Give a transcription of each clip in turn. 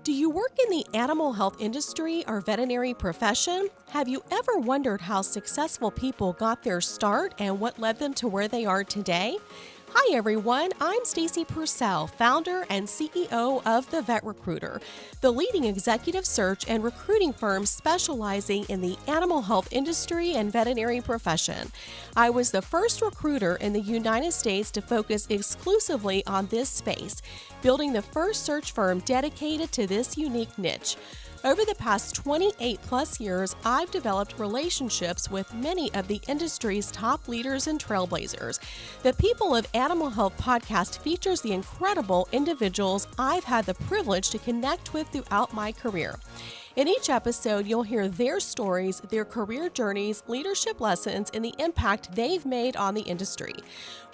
Do you work in the animal health industry or veterinary profession? Have you ever wondered how successful people got their start and what led them to where they are today? Hi everyone, I'm Stacy Purcell, founder and CEO of The Vet Recruiter, the leading executive search and recruiting firm specializing in the animal health industry and veterinary profession. I was the first recruiter in the United States to focus exclusively on this space, building the first search firm dedicated to this unique niche. Over the past 28 plus years, I've developed relationships with many of the industry's top leaders and trailblazers. The People of Animal Health podcast features the incredible individuals I've had the privilege to connect with throughout my career. In each episode, you'll hear their stories, their career journeys, leadership lessons, and the impact they've made on the industry.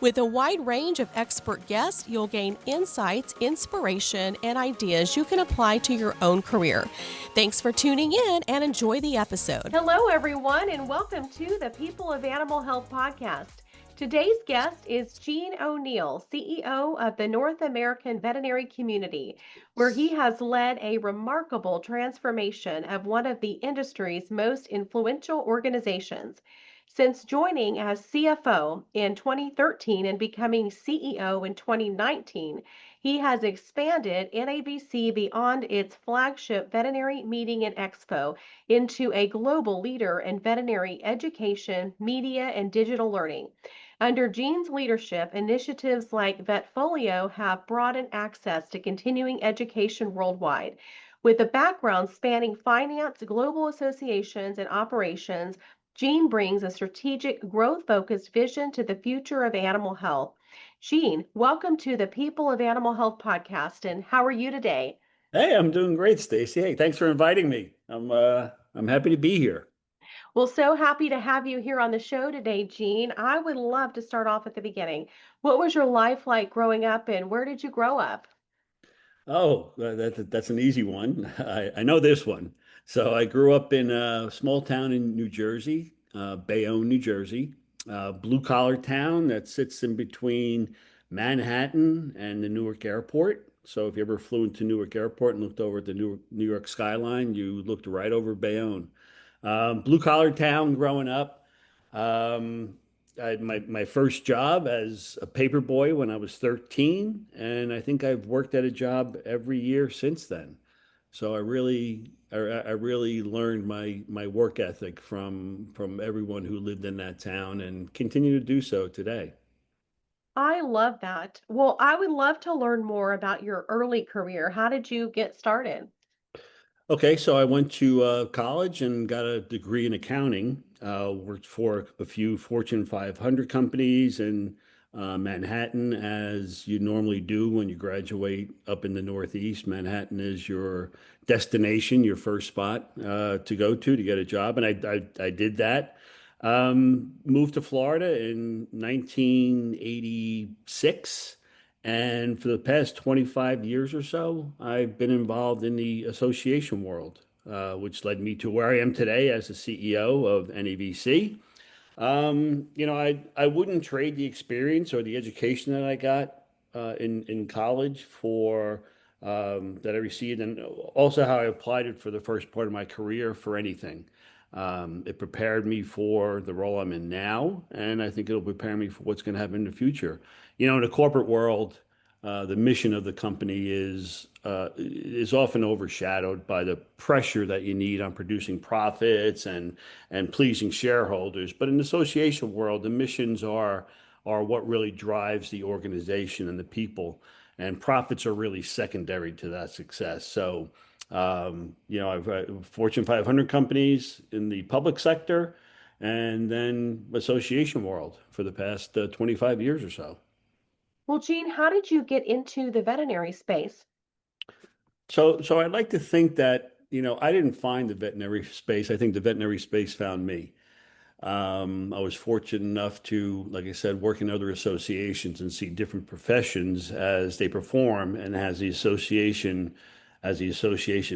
With a wide range of expert guests, you'll gain insights, inspiration, and ideas you can apply to your own career. Thanks for tuning in and enjoy the episode. Hello, everyone, and welcome to the People of Animal Health podcast. Today's guest is Gene O'Neill, CEO of the North American Veterinary Community, where he has led a remarkable transformation of one of the industry's most influential organizations. Since joining as CFO in 2013 and becoming CEO in 2019, he has expanded NAVC beyond its flagship veterinary meeting and expo into a global leader in veterinary education, media, and digital learning. Under Gene's leadership, initiatives like Vetfolio have broadened access to continuing education worldwide. With a background spanning finance, global associations, and operations, Gene brings a strategic, growth-focused vision to the future of animal health. Gene, welcome to the People of Animal Health podcast, and how are you today? Hey, I'm doing great, Stacy. Hey, thanks for inviting me. I'm happy to be here. Well, so happy to have you here on the show today, Gene. I would love to start off at the beginning. What was your life like growing up, and where did you grow up? That's an easy one. I know this one. So I grew up in a small town in New Jersey, Bayonne, New Jersey, blue collar town that sits in between Manhattan and the Newark Airport. So if you ever flew into Newark Airport and looked over at the New York skyline, you looked right over Bayonne. Blue collar town growing up. Um, I had my first job as a paper boy when I was 13, and I think I've worked at a job every year since then. So I really learned my work ethic from everyone who lived in that town and continue to do so today. I love that. Well, I would love to learn more about your early career. How did you get started? Okay, so I went to college and got a degree in accounting. Worked for a few Fortune 500 companies in Manhattan, as you normally do when you graduate up in the Northeast. Manhattan is your destination, your first spot to go to get a job, and I did that. Moved to Florida in 1986. And for the past 25 years or so, I've been involved in the association world, which led me to where I am today as the CEO of NAVC. I wouldn't trade the experience or the education that I got in college for that I received, and also how I applied it for the first part of my career for anything. It prepared me for the role I'm in now, and I think it'll prepare me for what's going to happen in the future. In the corporate world, the mission of the company is often overshadowed by the pressure that you need on producing profits and pleasing shareholders. But in the association world, the missions are what really drives the organization and the people, and profits are really secondary to that success. So, I've Fortune 500 companies in the public sector, and then association world for the past 25 years or so. Well, Gene, how did you get into the veterinary space? So I'd like to think that, I didn't find the veterinary space. I think the veterinary space found me. I was fortunate enough to, like I said, work in other associations and see different professions as they perform, and as the association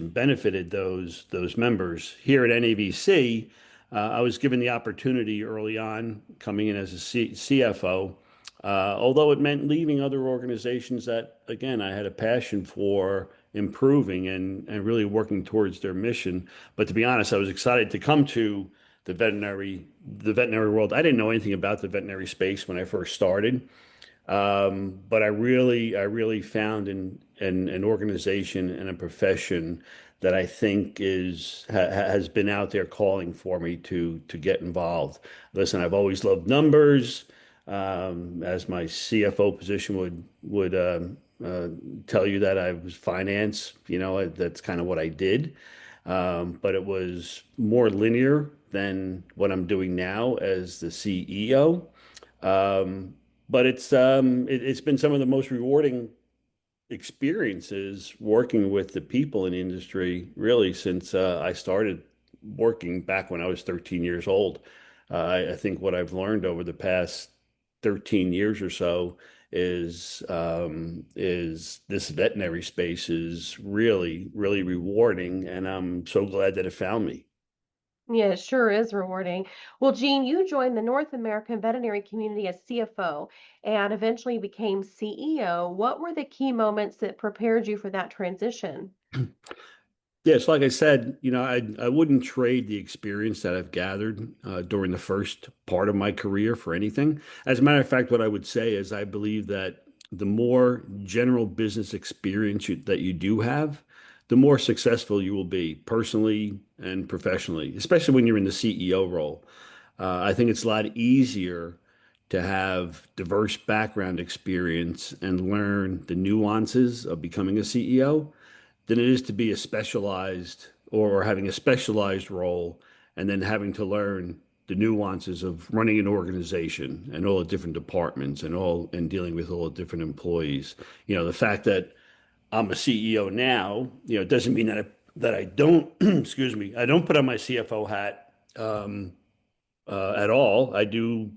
benefited those members. Here at NAVC, I was given the opportunity early on, coming in as a CFO, although it meant leaving other organizations that, again, I had a passion for improving and really working towards their mission. But to be honest, I was excited to come to the veterinary world. I didn't know anything about the veterinary space when I first started. But I really found an organization and a profession that I think has been out there calling for me to get involved. Listen, I've always loved numbers, as my CFO position would tell you that I was finance. That's kind of what I did. But it was more linear than what I'm doing now as the CEO. Um, but it's been some of the most rewarding experiences working with the people in the industry really since I started working back when I was 13 years old. I think what I've learned over the past 13 years or so is this veterinary space is really, really rewarding, and I'm so glad that it found me. Yeah, it sure is rewarding. Well, Jean, you joined the North American Veterinary Community as CFO and eventually became CEO. What were the key moments that prepared you for that transition? Yes, like I said, I wouldn't trade the experience that I've gathered during the first part of my career for anything. As a matter of fact, what I would say is I believe that the more general business experience that you do have, the more successful you will be personally and professionally, especially when you're in the CEO role. I think it's a lot easier to have diverse background experience and learn the nuances of becoming a CEO than it is to be a specialized or having a specialized role and then having to learn the nuances of running an organization and all the different departments and dealing with all the different employees. The fact that I'm a CEO now, it doesn't mean that I don't, excuse me, I don't put on my CFO hat at all. I do,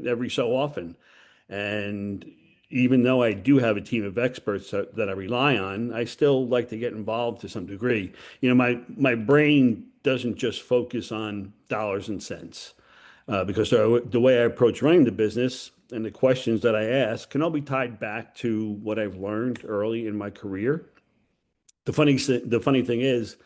every so often. And even though I do have a team of experts that I rely on, I still like to get involved to some degree. My brain doesn't just focus on dollars and cents, because the way I approach running the business and the questions that I ask can all be tied back to what I've learned early in my career. The funny thing is,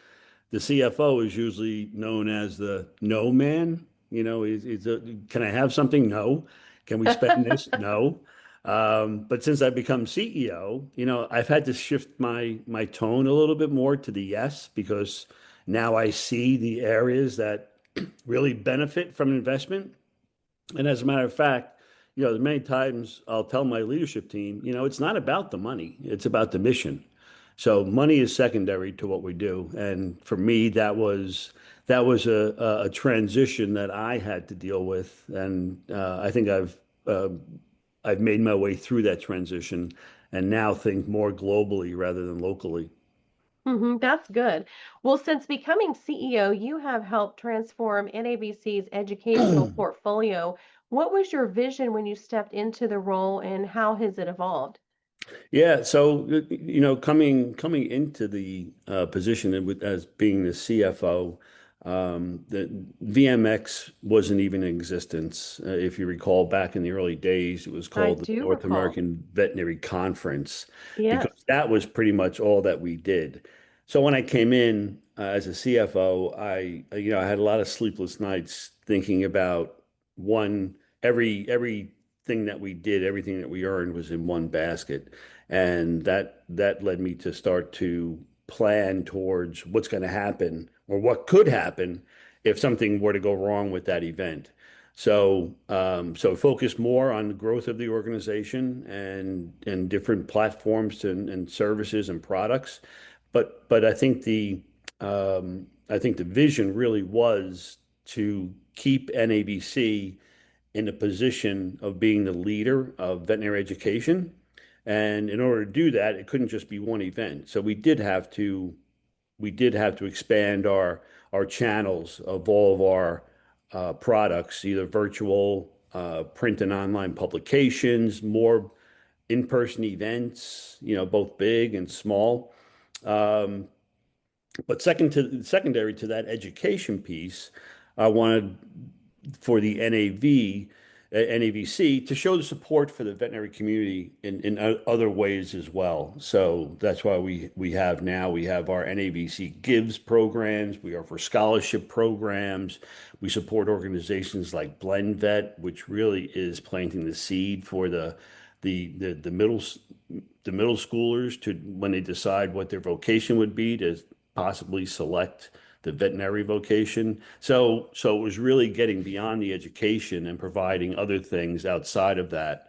the CFO is usually known as the no man. Can I have something? No. Can we spend this? No. But since I've become CEO, I've had to shift my tone a little bit more to the yes, because now I see the areas that really benefit from investment. And as a matter of fact, there's many times I'll tell my leadership team, it's not about the money, it's about the mission. So money is secondary to what we do. And for me, that was a transition that I had to deal with. And I think I've made my way through that transition and now think more globally rather than locally. That's good. Well, since becoming CEO, you have helped transform NAVC's educational portfolio. What was your vision when you stepped into the role and how has it evolved? Yeah, so coming into the position as being the CFO, the VMX wasn't even in existence. If you recall, back in the early days, it was I called the do North recall. American Veterinary Conference, Yes. because that was pretty much all that we did. So when I came in as a CFO, I had a lot of sleepless nights thinking about one everything that we did, everything that we earned was in one basket. And that led me to start to plan towards what's going to happen or what could happen if something were to go wrong with that event. So focus more on the growth of the organization and different platforms and services and products. But I think the vision really was to keep NABC in a position of being the leader of veterinary education. And in order to do that, it couldn't just be one event. So we did have to expand our channels of all of our products, either virtual, print and online publications, more in-person events, both big and small. Um, but secondary to that education piece, I wanted for the NAV at NAVC to show the support for the veterinary community in other ways as well. So that's why we have our NAVC Gives programs, we offer scholarship programs, we support organizations like Blend Vet, which really is planting the seed for the middle schoolers to when they decide what their vocation would be to possibly select the veterinary vocation. So it was really getting beyond the education and providing other things outside of that,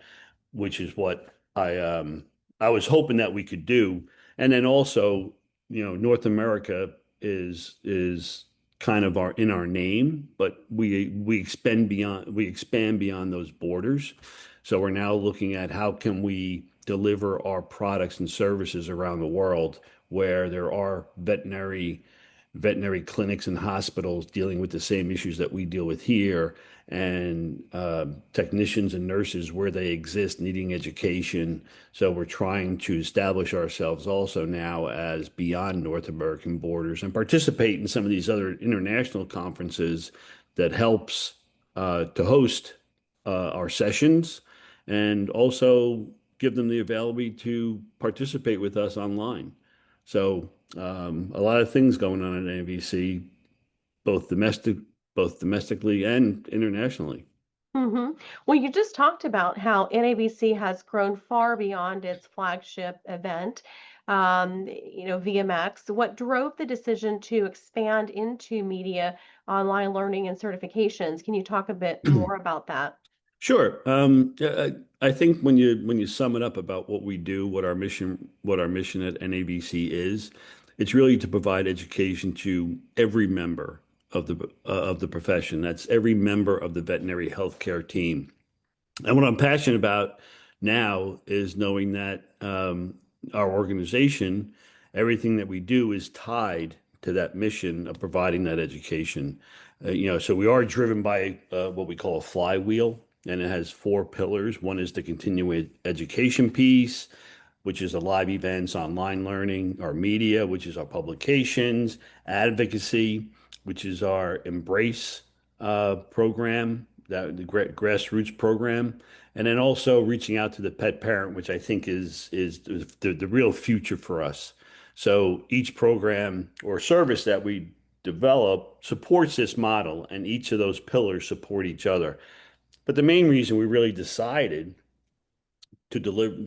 which is what I was hoping that we could do. And then also, North America is kind of our in our name, but we expand beyond those borders. So we're now looking at how can we deliver our products and services around the world where there are veterinary clinics and hospitals dealing with the same issues that we deal with here, and technicians and nurses where they exist needing education. So we're trying to establish ourselves also now as beyond North American borders and participate in some of these other international conferences that helps to host our sessions and also give them the availability to participate with us online. So a lot of things going on at NVC, both domestically and internationally. Hmm. Well, you just talked about how NABC has grown far beyond its flagship event, VMX. What drove the decision to expand into media, online learning, and certifications? Can you talk a bit more about that? Sure. Yeah, I think when you sum it up about what we do, what our mission at NAVC is, it's really to provide education to every member of the profession. That's every member of the veterinary healthcare team. And what I'm passionate about now is knowing that our organization, everything that we do is tied to that mission of providing that education. So we are driven by what we call a flywheel, and it has four pillars. One is the continuing education piece, which is the live events, online learning, our media, which is our publications, advocacy, which is our Embrace program, that the grassroots program, and then also reaching out to the pet parent, which I think is the real future for us. So each program or service that we develop supports this model, and each of those pillars support each other. But the main reason we really decided to deliver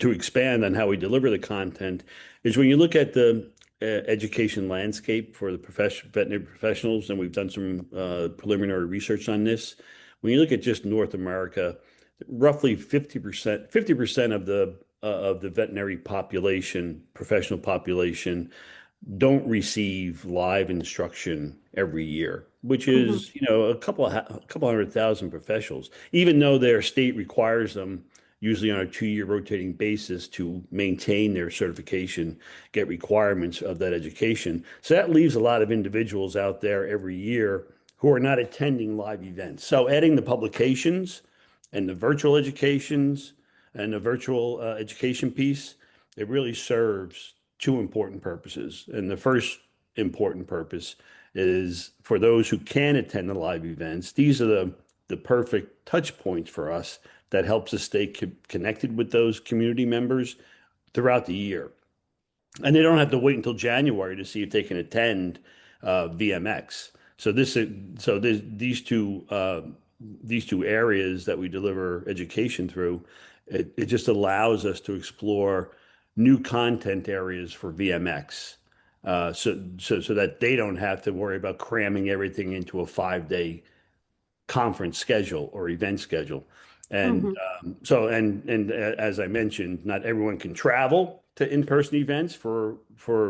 to expand on how we deliver the content is when you look at the education landscape for the veterinary professionals, and we've done some preliminary research on this. When you look at just North America, roughly 50% of the veterinary population, professional population, don't receive live instruction every year, which Hmm. is, a couple 100,000 professionals, even though their state requires them usually on a 2-year rotating basis to maintain their certification, get requirements of that education. So that leaves a lot of individuals out there every year who are not attending live events. So adding the publications and the virtual educations and the virtual education piece, it really serves two important purposes. And the first important purpose is for those who can attend the live events. These are the perfect touch points for us that helps us stay connected with those community members throughout the year. And they don't have to wait until January to see if they can attend VMX. So these two areas that we deliver education through, it just allows us to explore new content areas for VMX. So that they don't have to worry about cramming everything into a 5-day conference schedule or event schedule. And Hmm. as I mentioned, not everyone can travel to in-person events for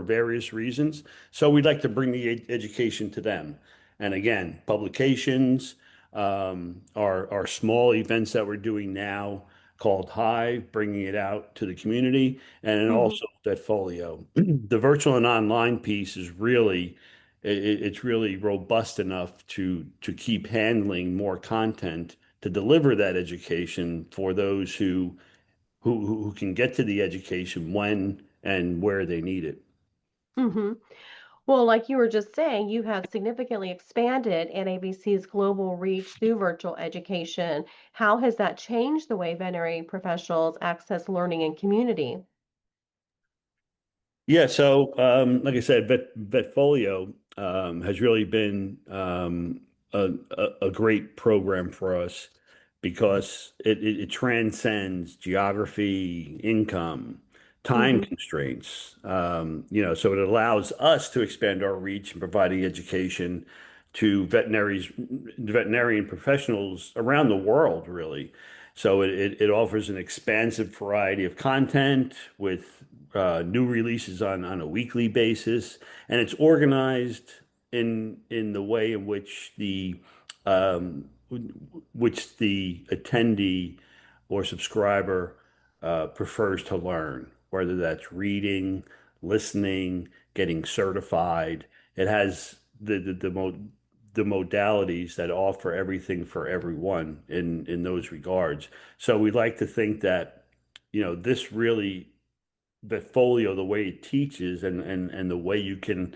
various reasons. So we'd like to bring the education to them. And again, publications, our small events that we're doing now called Hive, bringing it out to the community, and then Hmm. also Vetfolio. The virtual and online piece is really it's really robust enough to keep handling more content to deliver that education for those who can get to the education when and where they need it. Hmm. Well, like you were just saying, you have significantly expanded NAVC's global reach through virtual education. How has that changed the way veterinary professionals access learning and community? Yeah, so like I said, Vetfolio has really been a great program for us because it transcends geography, income, time Hmm. constraints. So it allows us to expand our reach and providing education to veterinarian professionals around the world, really. So it offers an expansive variety of content with new releases on a weekly basis, and it's organized in the way in um, which the attendee or subscriber prefers to learn, whether that's reading, listening, getting certified. It has the modalities that offer everything for everyone in those regards. So we like to think that, this really Vetfolio, the way it teaches and the way you can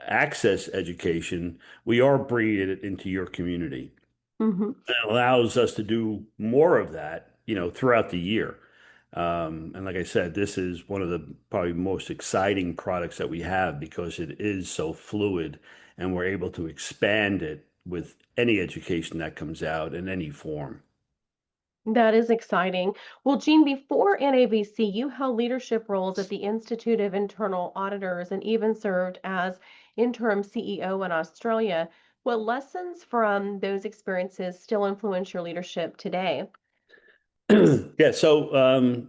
access education, we are bringing it into your community. Hmm. It allows us to do more of that, throughout the year. And like I said, this is one of the probably most exciting products that we have because it is so fluid and we're able to expand it with any education that comes out in any form. That is exciting. Well, Jean, before NAVC, you held leadership roles at the Institute of Internal Auditors and even served as interim CEO in Australia. What lessons from those experiences still influence your leadership today? Yeah, so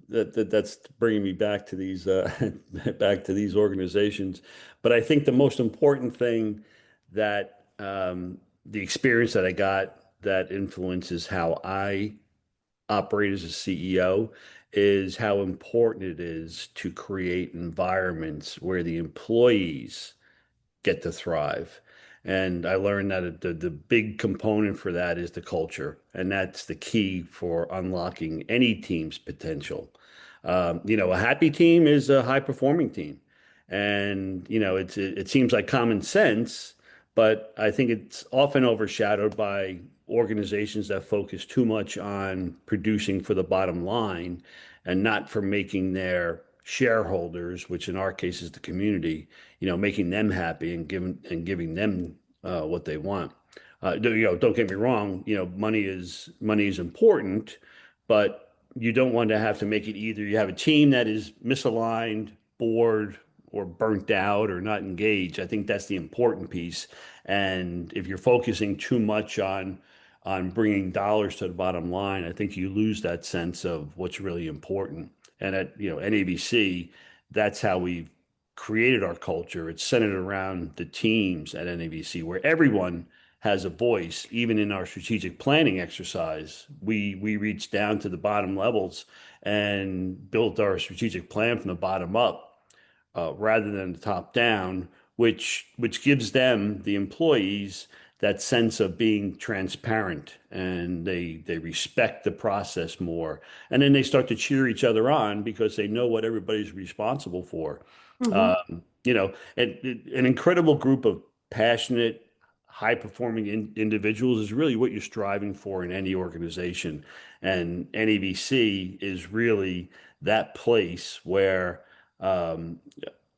that's bringing me back to these back to these organizations. But I think the most important thing that the experience that I got that influences how I operate as a CEO is how important it is to create environments where the employees get to thrive. And I learned that the big component for that is the culture. And that's the key for unlocking any team's potential. A happy team is a high performing team. And, it seems like common sense, but I think it's often overshadowed by organizations that focus too much on producing for the bottom line and not for making their shareholders, which in our case is the community, making them happy and giving them what they want. Don't get me wrong. Money is important, but you don't want to have to make it either. You have a team that is misaligned, bored, or burnt out, or not engaged. I think that's the important piece. And if you're focusing too much on bringing dollars to the bottom line, I think you lose that sense of what's really important. And at NAVC, that's how we've created our culture. It's centered around the teams at NAVC, where everyone has a voice. Even in our strategic planning exercise, we reached down to the bottom levels and built our strategic plan from the bottom up, rather than the top down, which gives them, the employees, that sense of being transparent, and they respect the process more, and then they start to cheer each other on because they know what everybody's responsible for. Hmm. An incredible group of passionate, high performing individuals is really what you're striving for in any organization. And NAVC is really that place where um,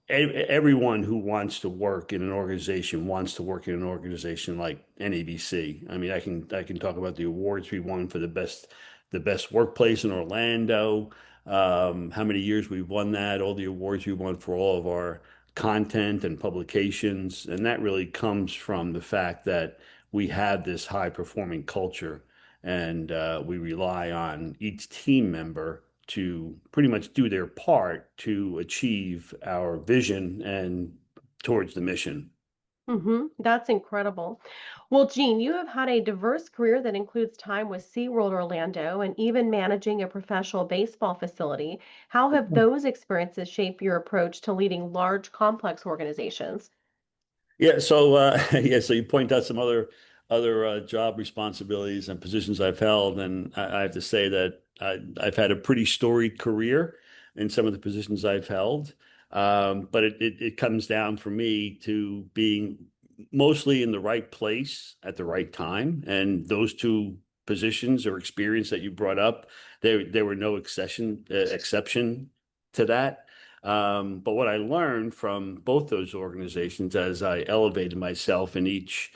everyone who wants to work in an organization wants to work in an organization like NAVC. I mean, I can talk about the awards we won for the best workplace in Orlando, how many years we've won that, all the awards we won for all of our content and publications. And that really comes from the fact that we have this high performing culture, and we rely on each team member to pretty much do their part to achieve our vision and towards the mission. That's incredible. Well, Jean, you have had a diverse career that includes time with SeaWorld Orlando and even managing a professional baseball facility. How have those experiences shaped your approach to leading large, complex organizations? Yeah, so so you point out some other job responsibilities and positions I've held, and I have to say that I've had a pretty storied career in some of the positions I've held. But it comes down for me to being mostly in the right place at the right time. And those two positions or experience that you brought up, there were no exception to that. But what I learned from both those organizations as I elevated myself in each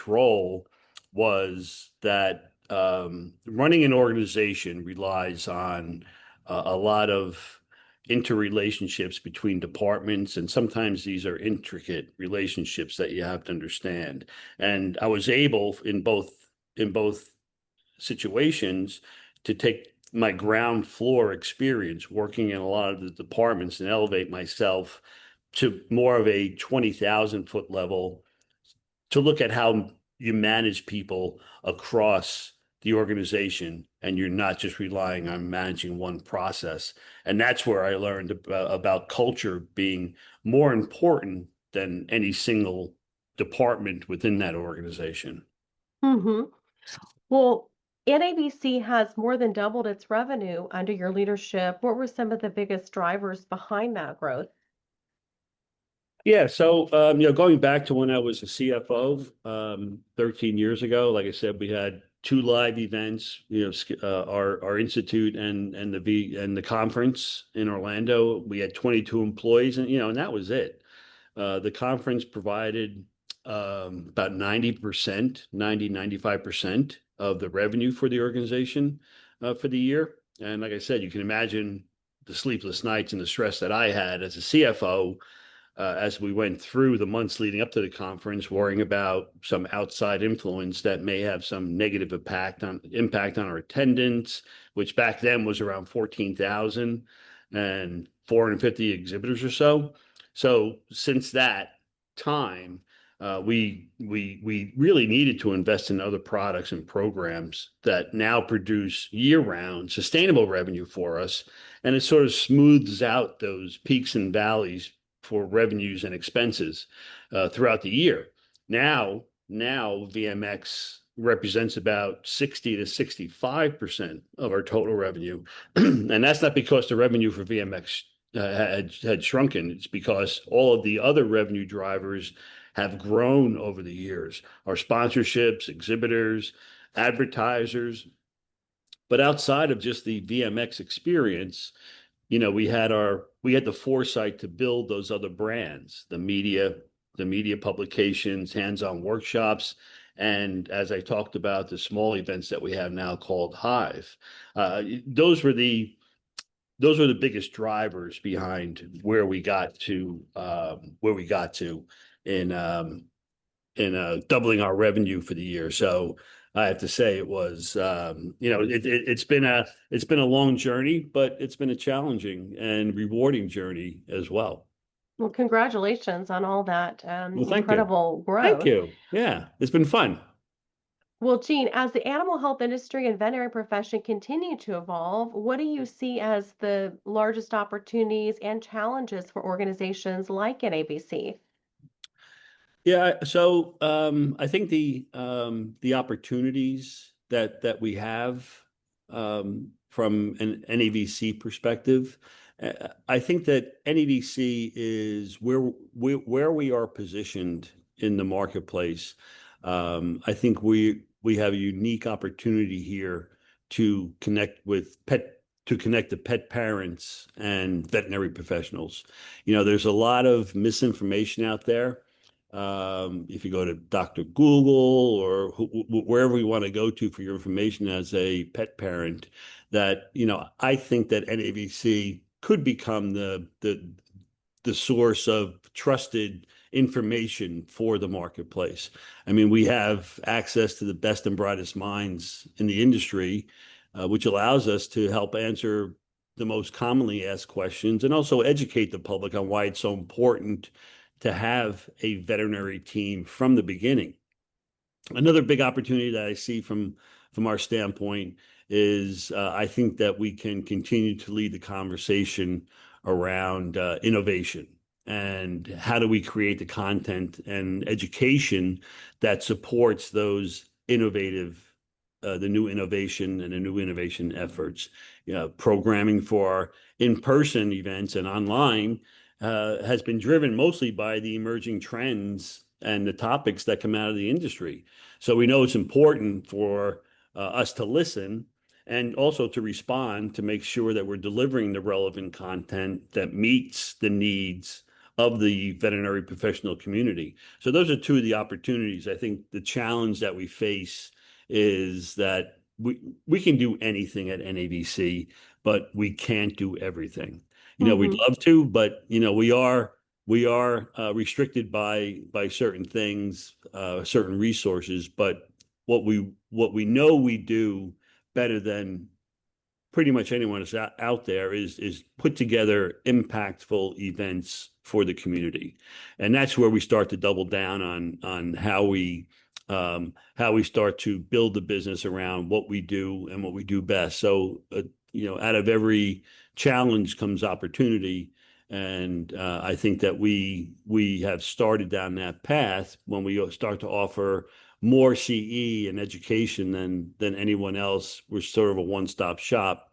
role was that running an organization relies on a lot of interrelationships between departments, and sometimes these are intricate relationships that you have to understand. And I was able in both situations to take my ground floor experience working in a lot of the departments and elevate myself to more of a 20,000 foot level to look at how you manage people across the organization, and you're not just relying on managing one process. And that's where I learned about culture being more important than any single department within that organization. Hmm. Well, NAVC has more than doubled its revenue under your leadership. What were some of the biggest drivers behind that growth? Yeah, so going back to when I was a CFO 13 years ago, like I said, we had two live events, our institute and the conference in Orlando. We had 22 employees, and that was it. The conference provided about 95% of the revenue for the organization for the year. And like I said, you can imagine the sleepless nights and the stress that I had as a CFO as we went through the months leading up to the conference, worrying about some outside influence that may have some negative impact on our attendance, which back then was around 14,000 and 450 exhibitors or so. So since that time, we really needed to invest in other products and programs that now produce year-round sustainable revenue for us, and it sort of smooths out those peaks and valleys for revenues and expenses throughout the year. Now VMX represents about 60 to 65% of our total revenue. And that's not because the revenue for VMX had shrunken. It's because all of the other revenue drivers have grown over the years. Our sponsorships, exhibitors, advertisers. But outside of just the VMX experience, we had the foresight to build those other brands, the media publications, hands-on workshops, and as I talked about, the small events that we have now called Hive. Those were the biggest drivers behind where we got to in doubling our revenue for the year. So I have to say it was, it's been a long journey, but it's been a challenging and rewarding journey as well. Well, congratulations on all that Well, thank you. incredible Thank growth. you. Yeah, it's been fun. Well, Jean, as the animal health industry and veterinary profession continue to evolve, what do you see as the largest opportunities and challenges for organizations like NABC? Yeah, so I think the opportunities that we have from an NAVC perspective, I think that NAVC is where we are positioned in the marketplace. I think we have a unique opportunity here to connect the pet parents and veterinary professionals. There's a lot of misinformation out there. If you go to Dr. Google or wherever you want to go to for your information as a pet parent, that I think that NAVC could become the source of trusted information for the marketplace. I mean, we have access to the best and brightest minds in the industry, which allows us to help answer the most commonly asked questions and also educate the public on why it's so important to have a veterinary team from the beginning. Another big opportunity that I see from our standpoint is I think that we can continue to lead the conversation around innovation and how do we create the content and education that supports those the new innovation and the new innovation efforts. Programming for in-person events and online has been driven mostly by the emerging trends and the topics that come out of the industry. So we know it's important for us to listen and also to respond to make sure that we're delivering the relevant content that meets the needs of the veterinary professional community. So those are two of the opportunities. I think the challenge that we face is that we can do anything at NAVC, but we can't do everything. We'd Mm-hmm. love to, but we are restricted by certain things, certain resources. But what we know we do better than pretty much anyone is out there is put together impactful events for the community, and that's where we start to double down on how we start to build the business around what we do and what we do best. So out of every challenge comes opportunity. And I think that we have started down that path when we start to offer more CE and education than anyone else. We're sort of a one-stop shop,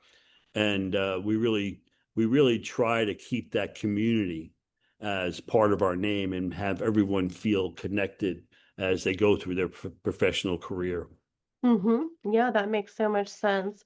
and we really try to keep that community as part of our name and have everyone feel connected as they go through their professional career. Mm-hmm. Yeah, that makes so much sense.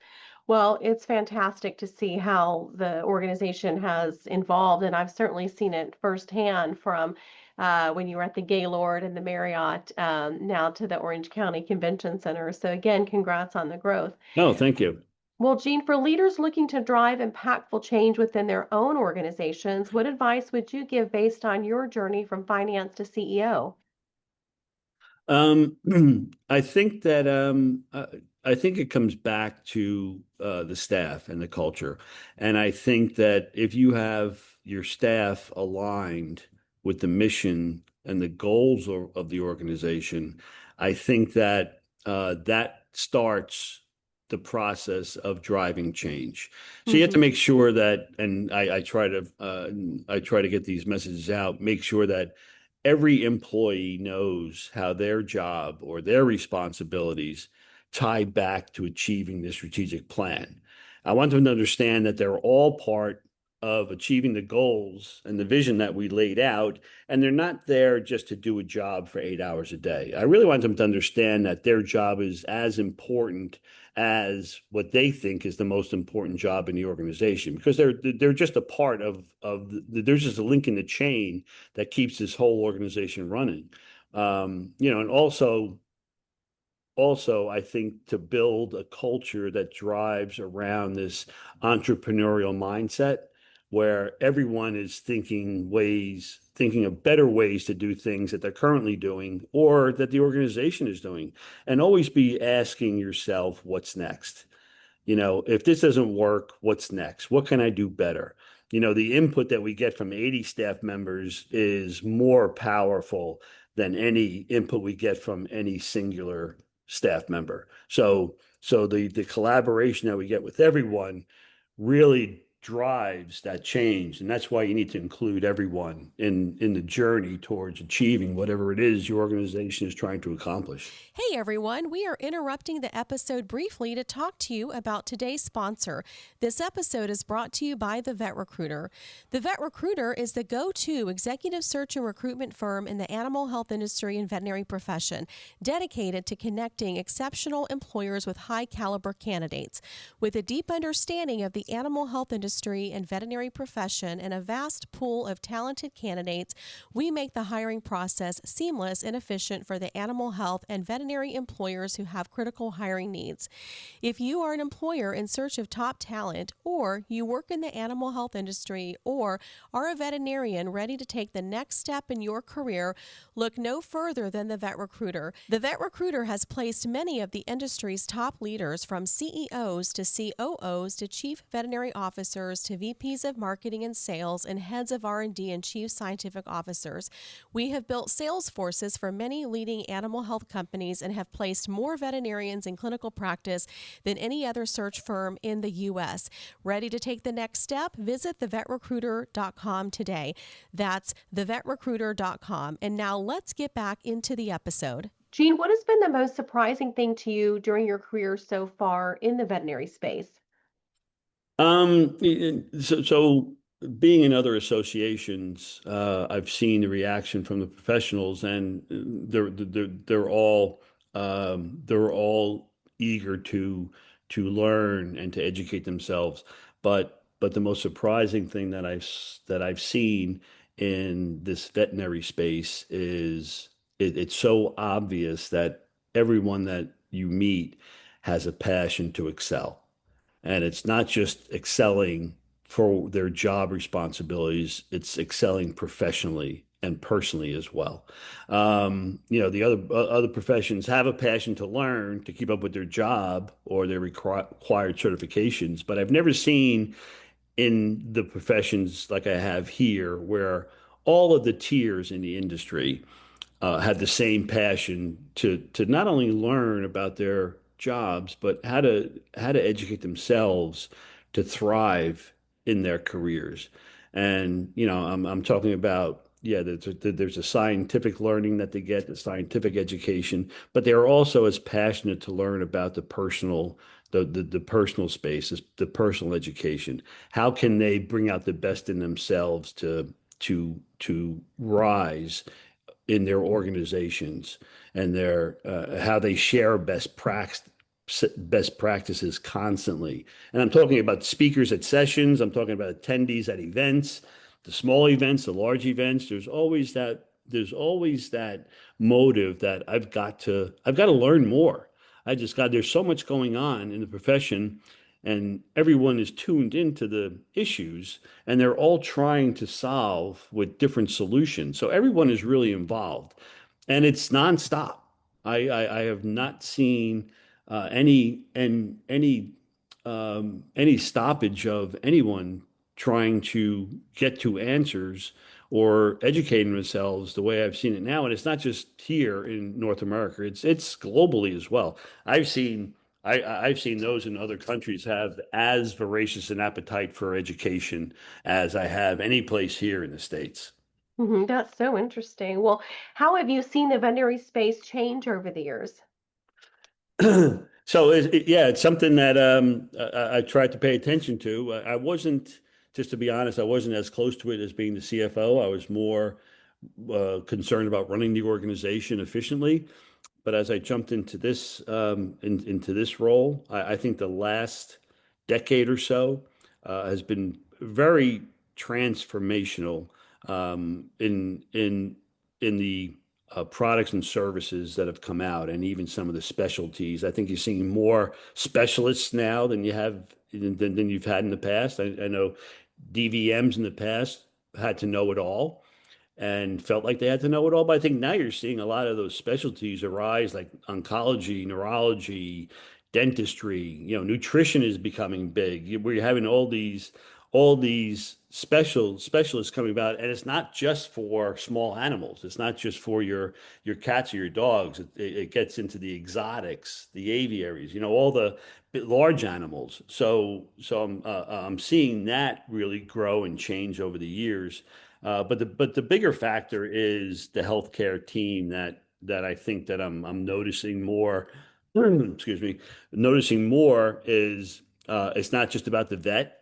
Well, it's fantastic to see how the organization has evolved, and I've certainly seen it firsthand from when you were at the Gaylord and the Marriott, now to the Orange County Convention Center. So again, congrats on the growth. No, thank you. Well, Jean, for leaders looking to drive impactful change within their own organizations, what advice would you give based on your journey from finance to CEO? Um, I think that I think it comes back to the staff and the culture, and I think that if you have your staff aligned with the mission and the goals of the organization, I think that that starts the process of driving change. So you have to Mm-hmm. make sure that, and I try to get these messages out, make sure that every employee knows how their job or their responsibilities tie back to achieving the strategic plan. I want them to understand that they're all part of achieving the goals and the vision that we laid out, and they're not there just to do a job for 8 hours a day. I really want them to understand that their job is as important as what they think is the most important job in the organization, because they're just a part there's just a link in the chain that keeps this whole organization running. And also, I think to build a culture that drives around this entrepreneurial mindset where everyone is thinking of better ways to do things that they're currently doing or that the organization is doing, and always be asking yourself, what's next? If this doesn't work, what's next? What can I do better? The input that we get from 80 staff members is more powerful than any input we get from any singular staff member. So the collaboration that we get with everyone really drives that change. And that's why you need to include everyone in the journey towards achieving whatever it is your organization is trying to accomplish. Hey everyone, we are interrupting the episode briefly to talk to you about today's sponsor. This episode is brought to you by the Vet Recruiter. The Vet Recruiter is the go-to executive search and recruitment firm in the animal health industry and veterinary profession, dedicated to connecting exceptional employers with high caliber candidates. With a deep understanding of the animal health industry and veterinary profession and a vast pool of talented candidates, we make the hiring process seamless and efficient for the animal health and veterinary employers who have critical hiring needs. If you are an employer in search of top talent, or you work in the animal health industry, or are a veterinarian ready to take the next step in your career, look no further than the Vet Recruiter. The Vet Recruiter has placed many of the industry's top leaders, from CEOs to COOs to chief veterinary officers to VPs of marketing and sales and heads of R&D and chief scientific officers. We have built sales forces for many leading animal health companies and have placed more veterinarians in clinical practice than any other search firm in the U.S. Ready to take the next step? Visit thevetrecruiter.com today. That's thevetrecruiter.com. And now let's get back into the episode. Jean, what has been the most surprising thing to you during your career so far in the veterinary space? So being in other associations, I've seen the reaction from the professionals, and they're all eager to learn and to educate themselves. But the most surprising thing that I've seen in this veterinary space is it's so obvious that everyone that you meet has a passion to excel. And it's not just excelling for their job responsibilities, it's excelling professionally and personally as well. The other professions have a passion to learn to keep up with their job or their required certifications, but I've never seen in the professions like I have here where all of the tiers in the industry had the same passion to not only learn about their jobs, but how to educate themselves to thrive in their careers. And I'm talking about there's a scientific learning that they get, the scientific education, but they're also as passionate to learn about the personal spaces, the personal education. How can they bring out the best in themselves to rise in their organizations and their how they share best practices constantly. And I'm talking about speakers at sessions. I'm talking about attendees at events, the small events, the large events. There's always that motive that I've got to learn more. There's so much going on in the profession, and everyone is tuned into the issues, and they're all trying to solve with different solutions. So everyone is really involved, and it's nonstop. I have not seen any stoppage of anyone trying to get to answers or educating themselves the way I've seen it now. And it's not just here in North America; it's globally as well. I've seen I've seen those in other countries have as voracious an appetite for education as I have any place here in the States. That's so interesting. Well, how have you seen the veterinary space change over the years? So yeah, it's something that I tried to pay attention to. I wasn't, just to be honest, I wasn't as close to it as being the CFO. I was more concerned about running the organization efficiently. But as I jumped into this role, I think the last decade or so has been very transformational in the products and services that have come out, and even some of the specialties. I think you're seeing more specialists now than you've had in the past. I know DVMs in the past had to know it all and felt like they had to know it all. But I think now you're seeing a lot of those specialties arise, like oncology, neurology, dentistry. Nutrition is becoming big. We're having all these specialists coming about, and it's not just for small animals. It's not just for your cats or your dogs. It gets into the exotics, the aviaries. All the large animals. So I'm seeing that really grow and change over the years. But the bigger factor is the healthcare team that I think that I'm noticing more. Excuse me, noticing more is it's not just about the vet,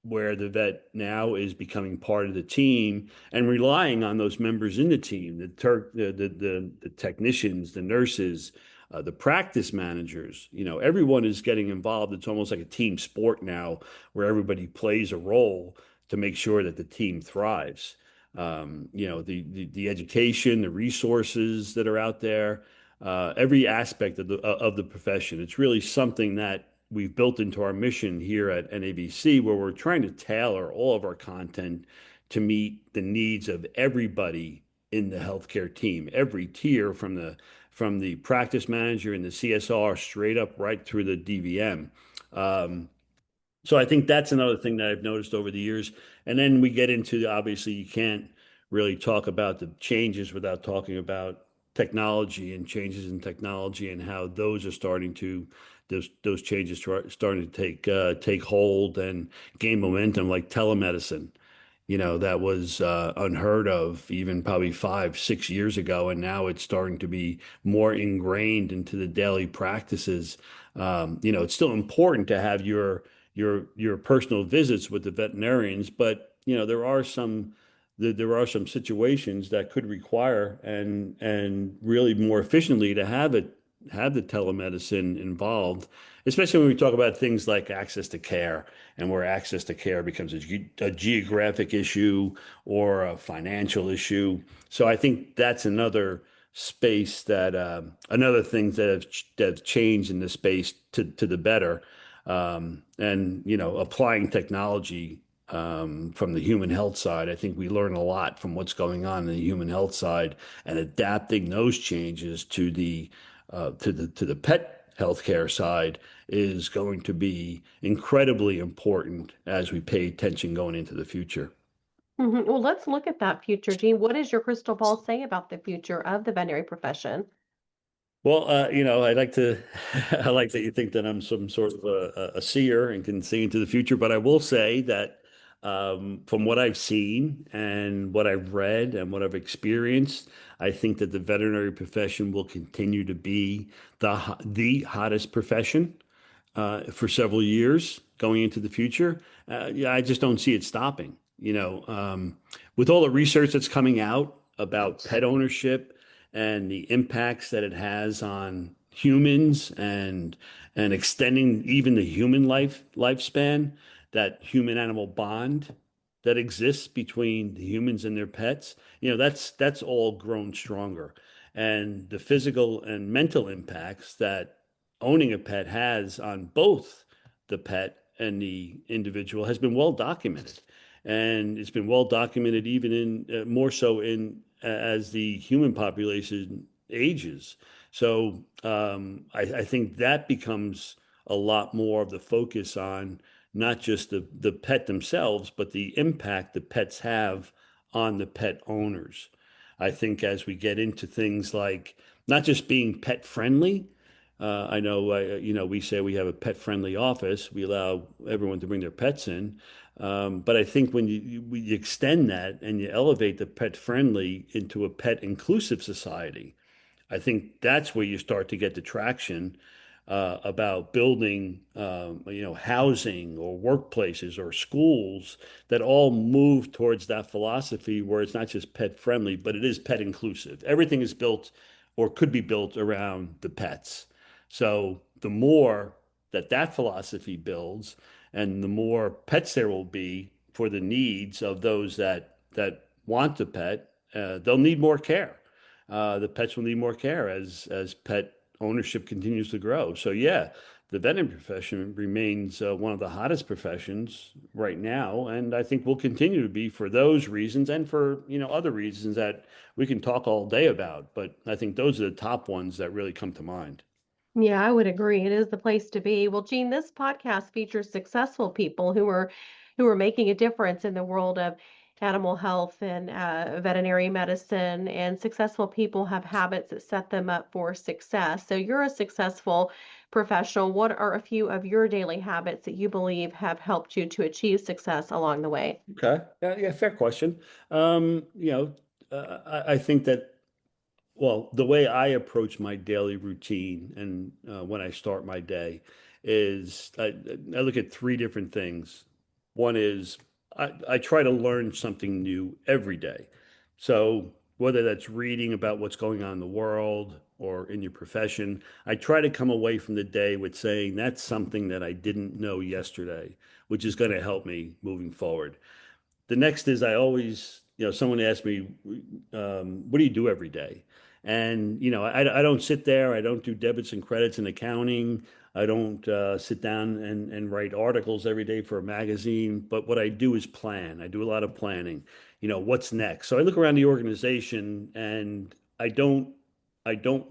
where the vet now is becoming part of the team and relying on those members in the team, the technicians, the nurses, the practice managers. Everyone is getting involved. It's almost like a team sport now, where everybody plays a role to make sure that the team thrives. The education, the resources that are out there, every aspect of the profession. It's really something that we've built into our mission here at NAVC, where we're trying to tailor all of our content to meet the needs of everybody in the healthcare team, every tier from the practice manager and the CSR straight up right through the DVM. So I think that's another thing that I've noticed over the years. And then we get into, obviously, you can't really talk about the changes without talking about technology and changes in technology and how those are those changes starting to take hold and gain momentum, like telemedicine. That was unheard of even probably 5, 6 years ago, and now it's starting to be more ingrained into the daily practices. It's still important to have your personal visits with the veterinarians, but there are some situations that could require and really more efficiently to have the telemedicine involved, especially when we talk about things like access to care and where access to care becomes a geographic issue or a financial issue. So I think that's another thing that have changed in the space to the better. And applying technology from the human health side, I think we learn a lot from what's going on in the human health side and adapting those changes to the pet healthcare side is going to be incredibly important as we pay attention going into the future. Well, let's look at that future, Jean. What does your crystal ball say about the future of the veterinary profession? Well, I like to, I like that you think that I'm some sort of a seer and can see into the future. But I will say that from what I've seen and what I've read and what I've experienced, I think that the veterinary profession will continue to be the hottest profession for several years going into the future. Yeah, I just don't see it stopping. With all the research that's coming out about pet ownership and the impacts that it has on humans and extending even the human lifespan, that human animal bond that exists between the humans and their pets, that's all grown stronger. And the physical and mental impacts that owning a pet has on both the pet and the individual has been well documented. And it's been well documented even in more so in as the human population ages. So I think that becomes a lot more of the focus on not just the pet themselves, but the impact the pets have on the pet owners. I think as we get into things like not just being pet friendly, I know, we say we have a pet-friendly office. We allow everyone to bring their pets in. But I think when you extend that and you elevate the pet-friendly into a pet-inclusive society, I think that's where you start to get the traction about building, housing or workplaces or schools that all move towards that philosophy where it's not just pet friendly, but it is pet inclusive. Everything is built or could be built around the pets. So the more that philosophy builds, and the more pets there will be for the needs of those that want the pet, they'll need more care. The pets will need more care as pet ownership continues to grow. So yeah, the veterinary profession remains one of the hottest professions right now, and I think will continue to be for those reasons and for other reasons that we can talk all day about. But I think those are the top ones that really come to mind. Yeah, I would agree. It is the place to be. Well, Jean, this podcast features successful people who are making a difference in the world of animal health and veterinary medicine. And successful people have habits that set them up for success. So you're a successful professional. What are a few of your daily habits that you believe have helped you to achieve success along the way? Okay. Yeah, fair question. I think that, well, the way I approach my daily routine and when I start my day is I look at three different things. One is I try to learn something new every day. So whether that's reading about what's going on in the world or in your profession, I try to come away from the day with saying that's something that I didn't know yesterday, which is going to help me moving forward. The next is I always, someone asked me, what do you do every day? And, I don't sit there. I don't do debits and credits in accounting. I don't sit down and write articles every day for a magazine. But what I do is plan. I do a lot of planning. What's next? So I look around the organization and I don't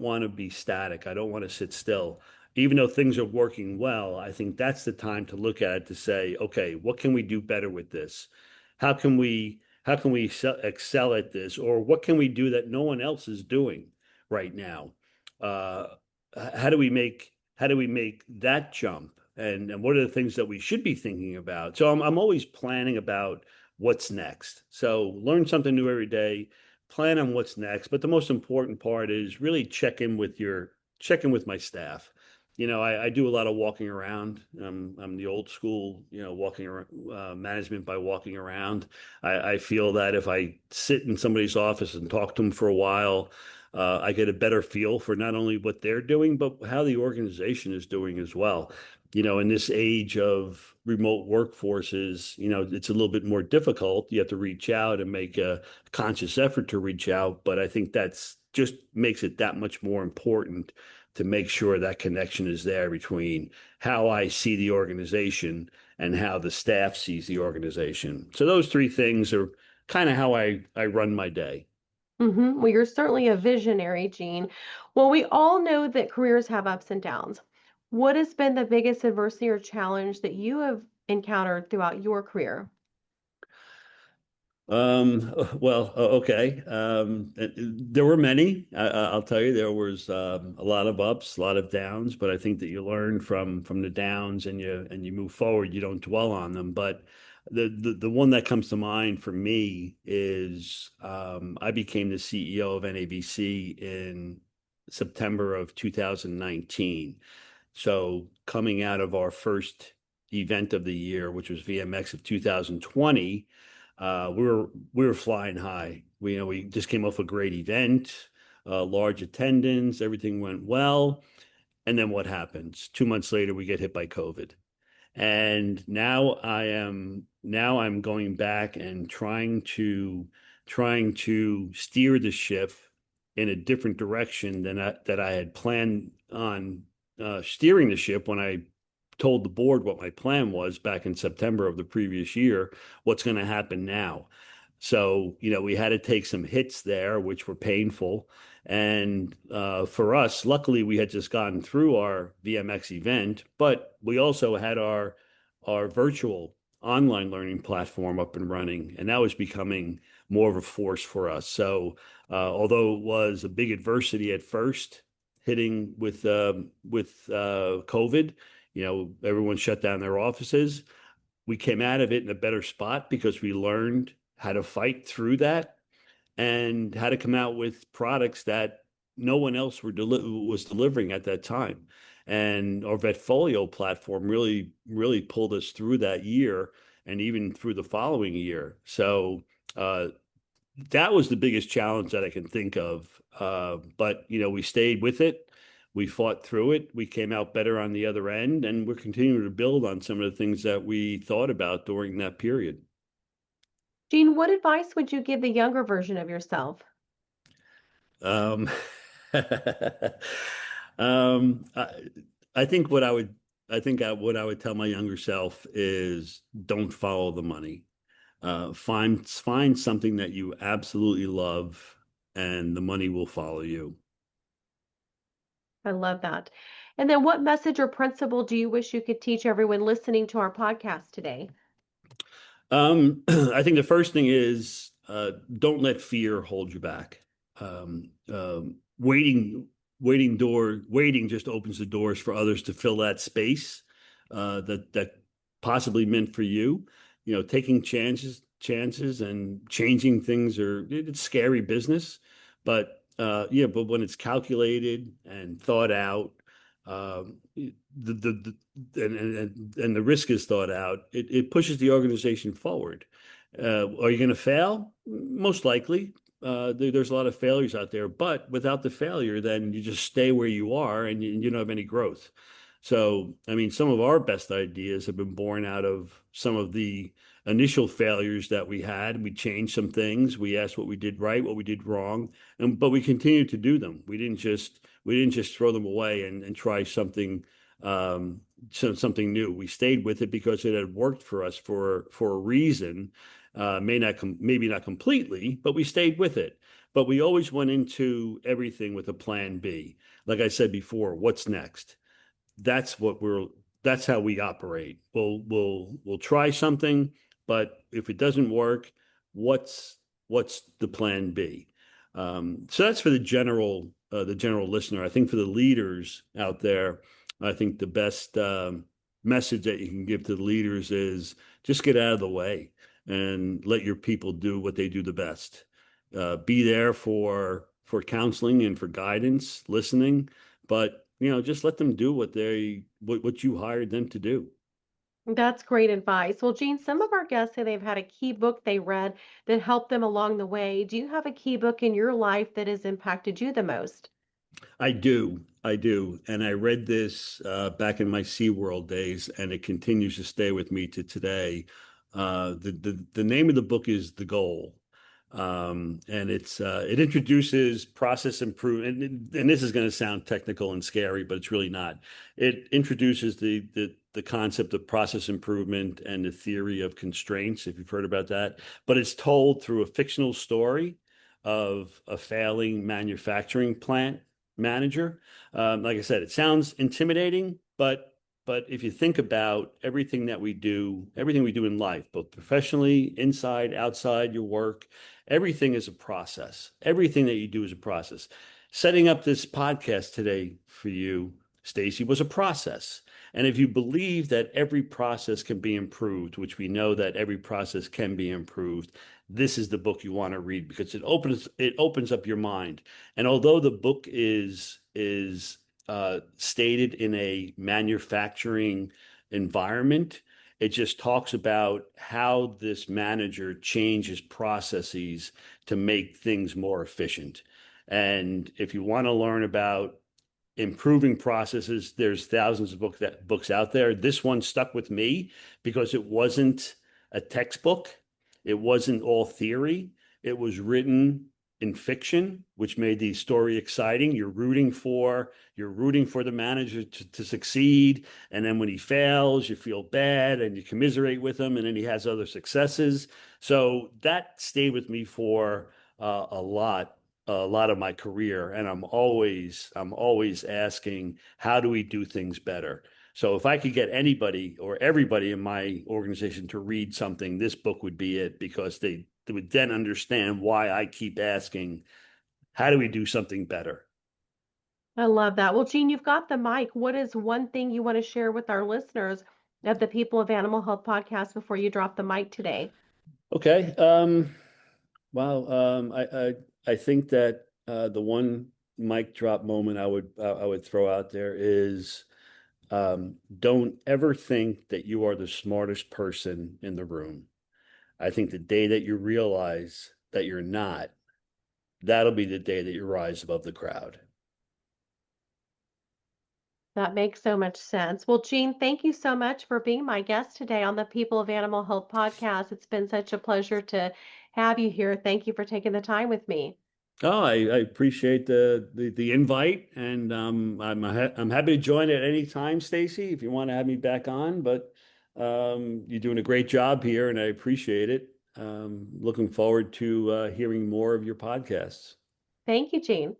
want to be static. I don't want to sit still. Even though things are working well, I think that's the time to look at it to say, okay, what can we do better with this? How can we excel at this, or what can we do that no one else is doing right now? Uh, how do we make that jump? And what are the things that we should be thinking about? So I'm always planning about what's next. So learn something new every day, plan on what's next. But the most important part is really check in with my staff. I do a lot of walking around. I'm the old school, walking around, management by walking around. I feel that if I sit in somebody's office and talk to them for a while, I get a better feel for not only what they're doing, but how the organization is doing as well. In this age of remote workforces, it's a little bit more difficult. You have to reach out and make a conscious effort to reach out. But I think that's just makes it that much more important to make sure that connection is there between how I see the organization and how the staff sees the organization. So those three things are kind of how I run my day. Well, you're certainly a visionary, Gene. Well, we all know that careers have ups and downs. What has been the biggest adversity or challenge that you have encountered throughout your career? Okay. There were many. I'll tell you, there was a lot of ups, a lot of downs, but I think that you learn from the downs and you move forward. You don't dwell on them. But the one that comes to mind for me is I became the CEO of NAVC in September of 2019. So coming out of our first event of the year, which was VMX of 2020, we were flying high. We just came off a great event, large attendance, everything went well. And then what happens? 2 months later, we get hit by COVID. And now I'm going back and trying to steer the ship in a different direction than that I had planned on steering the ship when I told the board what my plan was back in September of the previous year, what's going to happen now. So, we had to take some hits there, which were painful. And for us, luckily, we had just gotten through our VMX event, but we also had our virtual online learning platform up and running, and that was becoming more of a force for us. So, although it was a big adversity at first, hitting with COVID, everyone shut down their offices. We came out of it in a better spot because we learned how to fight through that and how to come out with products that no one else was delivering at that time. And our Vetfolio platform really pulled us through that year and even through the following year. So uh, that was the biggest challenge that I can think of. But we stayed with it. We fought through it. We came out better on the other end, and we're continuing to build on some of the things that we thought about during that period. Gene, what advice would you give the younger version of yourself? Um, um, I, I think what I would tell my younger self is don't follow the money. Find something that you absolutely love, and the money will follow you. I love that. And then what message or principle do you wish you could teach everyone listening to our podcast today? I think the first thing is don't let fear hold you back. Waiting just opens the doors for others to fill that space that possibly meant for you. Taking chances and changing things it's scary business, but yeah, but when it's calculated and thought out, and the risk is thought out, it pushes the organization forward. Are you going to fail? Most likely. There's a lot of failures out there, but without the failure, then you just stay where you are and you don't have any growth. So, I mean, some of our best ideas have been born out of some of the initial failures that we had. We changed some things. We asked what we did right, what we did wrong, but we continued to do them. We didn't just throw them away and try um, something new. We stayed with it because it had worked for us for a reason. Maybe not completely, but we stayed with it. But we always went into everything with a plan B. Like I said before, what's next? that's what we're that's how we operate. We'll try something, but if it doesn't work, what's the plan B? So that's for the general listener. I think for the leaders out there, I think the best message that you can give to the leaders is just get out of the way and let your people do what they do the best. Be there for counseling and for guidance, listening, but just let them do what you hired them to do. That's great advice. Well, Jean, some of our guests say they've had a key book they read that helped them along the way. Do you have a key book in your life that has impacted you the most? I do. And I read this back in my SeaWorld days, and it continues to stay with me to today. The name of the book is The Goal. And it introduces process improvement, and this is going to sound technical and scary, but it's really not. It introduces the concept of process improvement and the theory of constraints, if you've heard about that. But it's told through a fictional story of a failing manufacturing plant manager. Like I said, it sounds intimidating, but if you think about everything we do in life, both professionally, inside, outside your work, everything is a process. Everything that you do is a process. Setting up this podcast today for you, Stacy, was a process. And if you believe that every process can be improved, which we know that every process can be improved, this is the book you want to read because it opens up your mind. And although the book is stated in a manufacturing environment, it just talks about how this manager changes processes to make things more efficient. And if you want to learn about improving processes, there's thousands of books out there. This one stuck with me because it wasn't a textbook. It wasn't all theory. It was written in fiction, which made the story exciting. You're rooting for the manager to succeed. And then when he fails, you feel bad and you commiserate with him, and then he has other successes. So that stayed with me for a lot of my career, and I'm always asking, how do we do things better? So if I could get anybody or everybody in my organization to read something, this book would be it, because they would then understand why I keep asking, how do we do something better? I love that. Well, Jean, you've got the mic. What is one thing you want to share with our listeners at the People of Animal Health podcast before you drop the mic today? Okay. Well, I think that the one mic drop moment I would throw out there is, don't ever think that you are the smartest person in the room. I think the day that you realize that you're not, that'll be the day that you rise above the crowd. That makes so much sense. Well, Jean, thank you so much for being my guest today on the People of Animal Health podcast. It's been such a pleasure to have you here. Thank you for taking the time with me. Oh, I appreciate the invite, and I'm happy to join at any time, Stacy, if you want to have me back on. But you're doing a great job here, and I appreciate it. Looking forward to hearing more of your podcasts. Thank you, Jean.